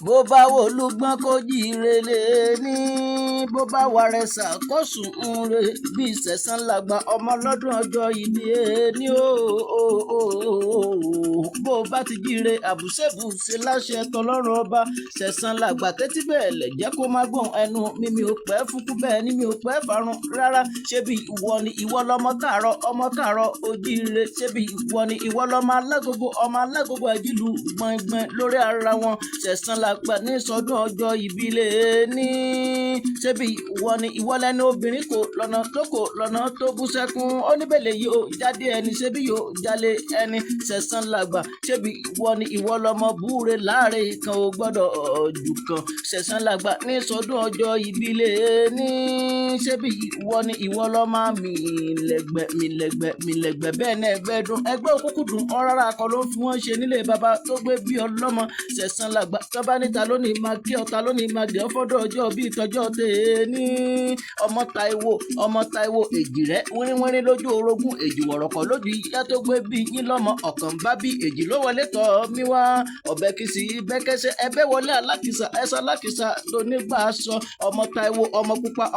bó bá wò lùgbọ́n kó jíire lé ní bó bá wà rẹ̀ ṣàkóso ń re bí ìṣẹ̀sán làgbà ọmọ lọ́dún ọjọ́ ìbí ní bó bá ti jíire àbùṣẹ́bù ṣe láṣẹ tọlọ́run ọba ṣẹ̀sán làgbà tẹ́tí bẹ́ẹ̀ lẹ̀ jẹ́ kó má gbọ́n ẹnu mímí ò pẹ́ fúnkú bẹ́ẹ̀ ni mi ò pẹ́ farun rárá ṣebí ìwọ ni ìwọ lọmọ káàárọ̀ ojíire ṣebí ìwọ ni ìwọ lọmọ alágogo àjílù gbọ̀ngbọ̀n lórí ara wọn ṣẹ̀sán làgbà ní sọdún ọjọ́ ìbílẹ̀ ní ṣebí ìwọ ni ìwọ lẹni obìnrin kò lọ́nà tó bú sẹ́kún oníbẹ̀lẹ̀ yìí ó jáde ẹni ṣebí yóò jalè ẹni ṣẹ̀sán làgbà ṣebí ìwọ ni ìwọ lọmọ búre láàrin kan ò gbọ́dọ̀ jù kan ṣẹ̀sán làgbà ní sọdún ọjọ́ ìbílẹ̀ ní ṣebí ìwọ ni ìwọ lọmọ mi lẹ́gbẹ̀ bẹ́ẹ̀ náà ẹgbẹ́ dún ẹgbẹ́ òkúkú dùn ọ̀rárá akọ ló fi wọ́n ṣe nílé bàbá tó gbé bí ọlọ́mọ ṣẹ̀sán làgbà tọ́ba níta lónìí máa kí ọ̀tá lónìí máa gẹ̀ ọ́ fọ́dọ̀ ọjọ́ bíi tọjọ́ tẹ̀ ní ọmọ Táíwò èjì rẹ̀ wínrínwínrín lójú orogún èjì wọ̀rọ̀kọ̀ lójú ìyá tó gbé bí yín lọ́mọ ọ̀kan bá bí èjì ló wọlé tọ̀ mí wá ọ̀bẹ kìsì bẹ́kẹ́sẹ́ ẹbẹ́ wọlé alákìsà ẹ̀sọ́ alákìsà lónígbà sọ ọmọ Táíwò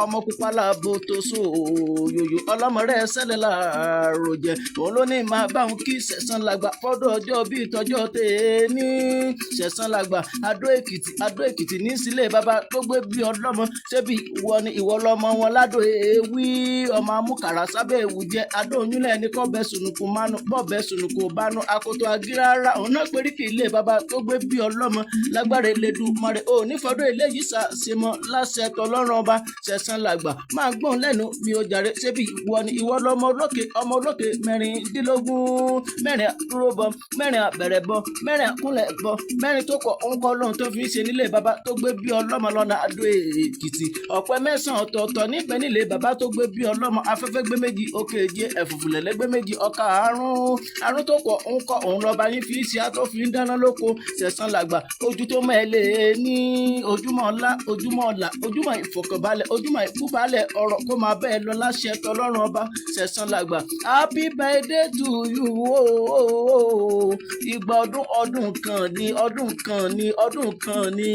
ọmọ pupa láàbò tó so yòyò ọlọ́mọ rẹ̀ sẹ́lẹ̀ láàrò jẹ òun ló ní máa bá òun kí ṣẹ̀sán làgbà fọ́dọ̀ ọjọ́ bíi tọjọ́ tẹ̀ ní ṣẹ̀sán làgbà Adó Èkìtì ní sílẹ̀ bàbá tó gbé bí ọlọ́mọ ṣebí ìwọ ni ìwọ lọmọ wọn ládò ewì ọmọ amúkàrà sábẹ́ ewu jẹ Adó Oyúnlẹ̀ ní kọ́bẹ sùnùkùn mánu bọ́ọ̀bẹ sùnùkùn bánu akoto agírárá òun náà péríkì ilé bàbá tó gbé bí ọlọ́mọ lágbára Elédùmarè ò nífọdún eléyìí ṣàṣemọ láṣẹ tọlọ́run ọba ṣẹ̀sán làgbà máa gbọ́n lẹ́nu mi ò jàre ṣebí ìwọ ni ìwọ lọmọ olókè mẹ́rìndínlógún mẹ́rin àdúró bọ mẹ́rin àbẹ̀rẹ̀ bọ mẹ́rin àkúnlẹ̀ bọ mẹ́rin tó kọ̀ ńkọ́ lóhun tó fi ń ṣe nílé bàbá tó gbé bí ọlọ́mọ lọ́nà Adó Èkìtì ọ̀pẹ mẹ́sàn-án ọ̀tọ̀ọ̀tọ̀ níbẹ̀ nílé bàbá tó gbé bí ọlọ́mọ afẹ́fẹ́ gbé méjì òkè èjì ẹ̀fùfùlẹ̀lẹ̀ gbé méjì ọkà àrùn tó kọ̀ ńkọ́ òun lọ́ba yín fi ṣe àtọ́ fi ń dáná lóko ṣẹ̀sán làgbà ojú tó mẹ́lẹ̀ ní ojúmọ́ ọlá ojúmọ́ ìfọ̀kànbalẹ̀ ojúmọ́ ìkúbalẹ̀ ọ̀rọ̀ kó máa bẹ́ẹ̀ lọ láṣẹ tọlọ́run ọba ṣẹ̀sán làgbà happy birthday to you ìgbà ọdún kan ni.